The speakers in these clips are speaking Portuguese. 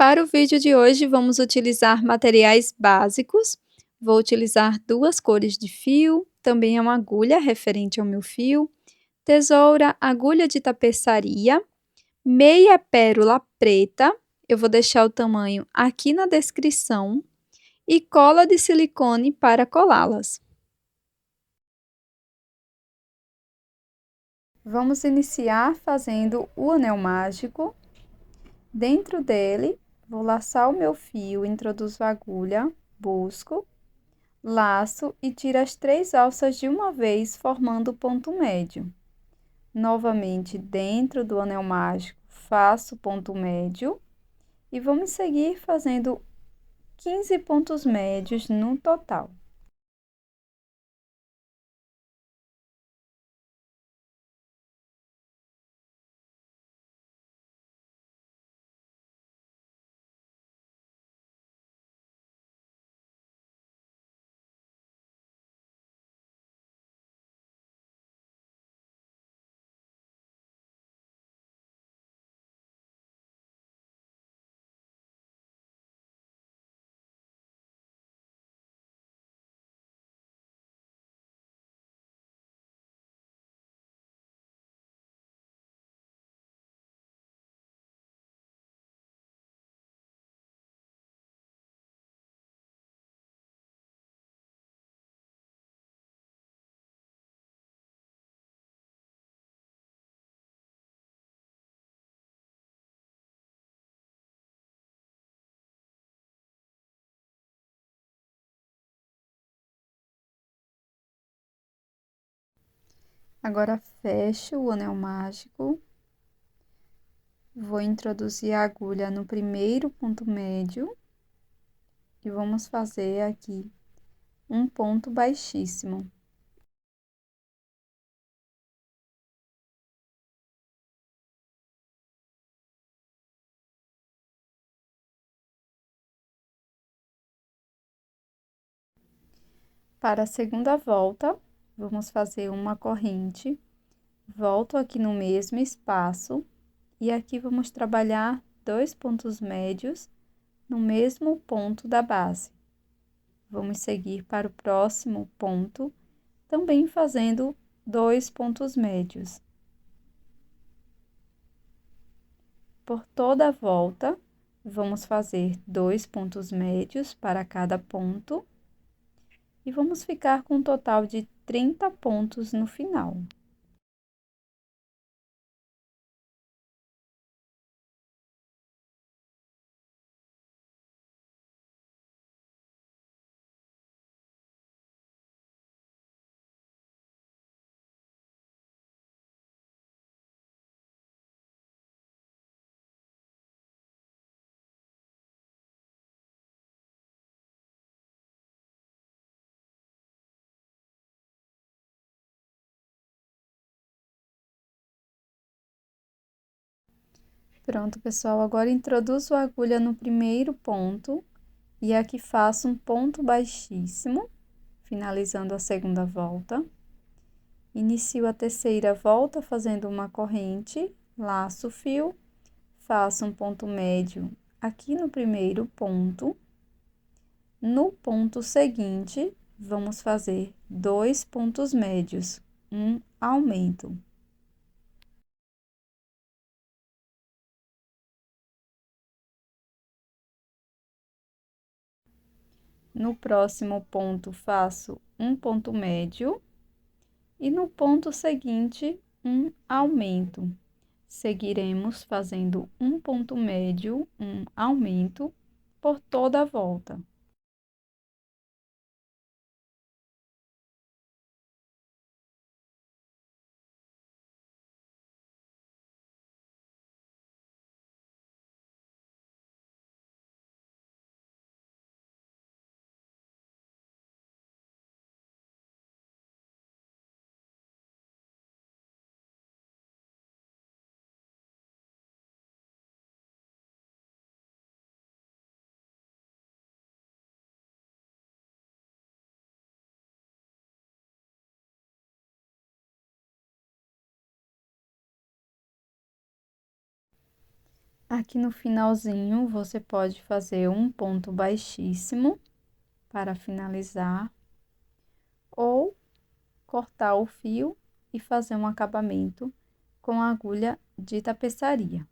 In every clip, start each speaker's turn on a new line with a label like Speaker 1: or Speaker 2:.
Speaker 1: Para o vídeo de hoje, vamos utilizar materiais básicos. Vou utilizar 2 cores de fio, também uma agulha referente ao meu fio, tesoura, agulha de tapeçaria, meia pérola preta, eu vou deixar o tamanho aqui na descrição, e cola de silicone para colá-las. Vamos iniciar fazendo o anel mágico. Dentro dele, vou laçar o meu fio, introduzo a agulha, busco, laço e tiro as 3 alças de uma vez, formando o ponto médio. Novamente, dentro do anel mágico, faço o ponto médio e vamos seguir fazendo 15 pontos médios no total. Agora, fecho o anel mágico. Vou introduzir a agulha no primeiro ponto médio e vamos fazer aqui um ponto baixíssimo. Para a segunda volta, vamos fazer uma corrente, volto aqui no mesmo espaço e aqui vamos trabalhar 2 pontos médios no mesmo ponto da base. Vamos seguir para o próximo ponto, também fazendo 2 pontos médios. Por toda a volta, vamos fazer 2 pontos médios para cada ponto e vamos ficar com um total de 30 pontos no final. Pronto, pessoal, agora introduzo a agulha no primeiro ponto e aqui faço um ponto baixíssimo, finalizando a segunda volta. Inicio a terceira volta fazendo uma corrente, laço o fio, faço um ponto médio aqui no primeiro ponto. No ponto seguinte, vamos fazer 2 pontos médios, um aumento. No próximo ponto, faço um ponto médio e no ponto seguinte, um aumento. Seguiremos fazendo um ponto médio, um aumento por toda a volta. Aqui no finalzinho, você pode fazer um ponto baixíssimo para finalizar, ou cortar o fio e fazer um acabamento com a agulha de tapeçaria.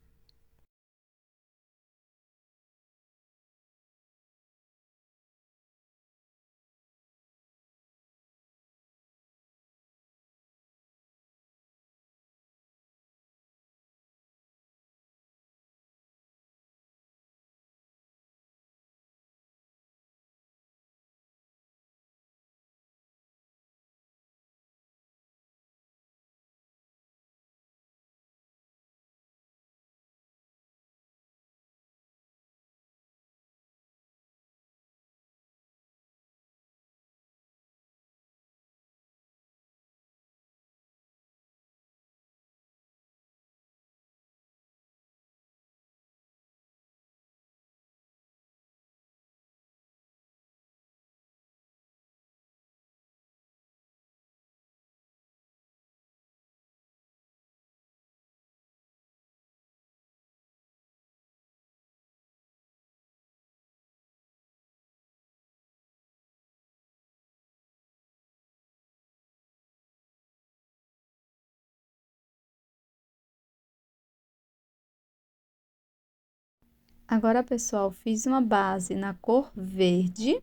Speaker 1: Agora, pessoal, fiz uma base na cor verde.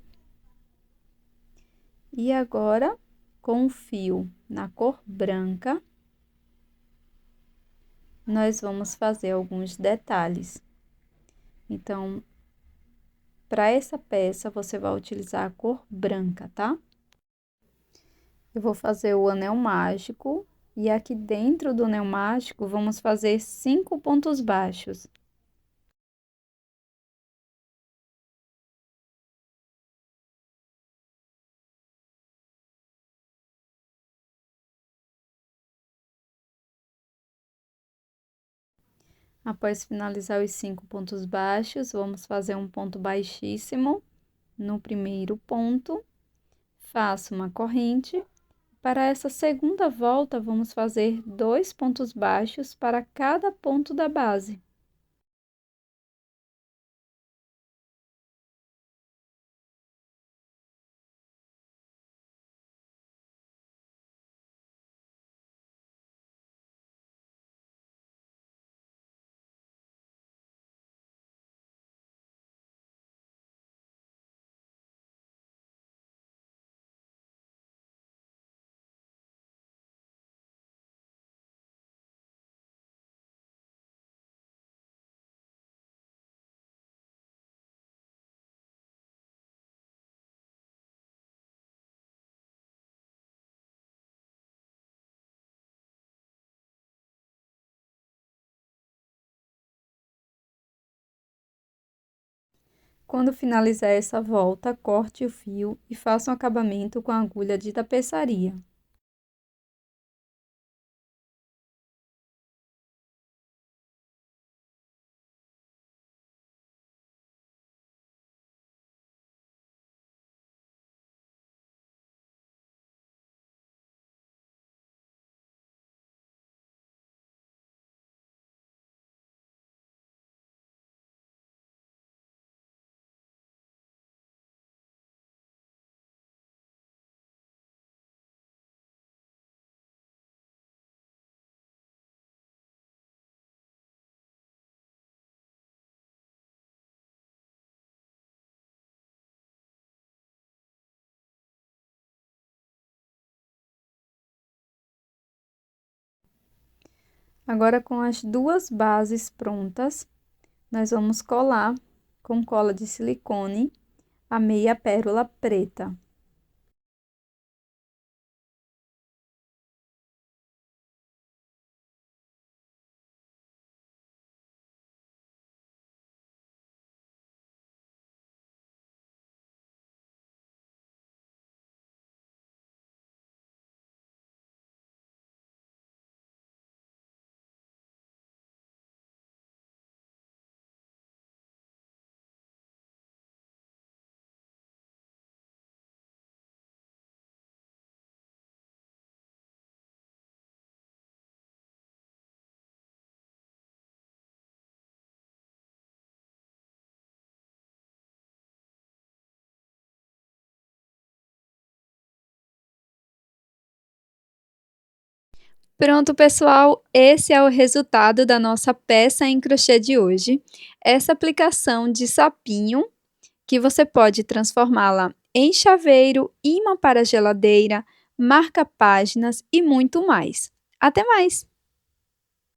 Speaker 1: E agora, com o fio na cor branca, nós vamos fazer alguns detalhes. Então, para essa peça, você vai utilizar a cor branca, tá? Eu vou fazer o anel mágico, e aqui dentro do anel mágico, vamos fazer 5 pontos baixos. Após finalizar os 5 pontos baixos, vamos fazer um ponto baixíssimo no primeiro ponto, faço uma corrente. Para essa segunda volta, vamos fazer 2 pontos baixos para cada ponto da base. Quando finalizar essa volta, corte o fio e faça um acabamento com a agulha de tapeçaria. Agora, com as duas bases prontas, nós vamos colar com cola de silicone a meia pérola preta. Pronto, pessoal, esse é o resultado da nossa peça em crochê de hoje. Essa aplicação de sapinho, que você pode transformá-la em chaveiro, imã para geladeira, marca-páginas e muito mais. Até mais!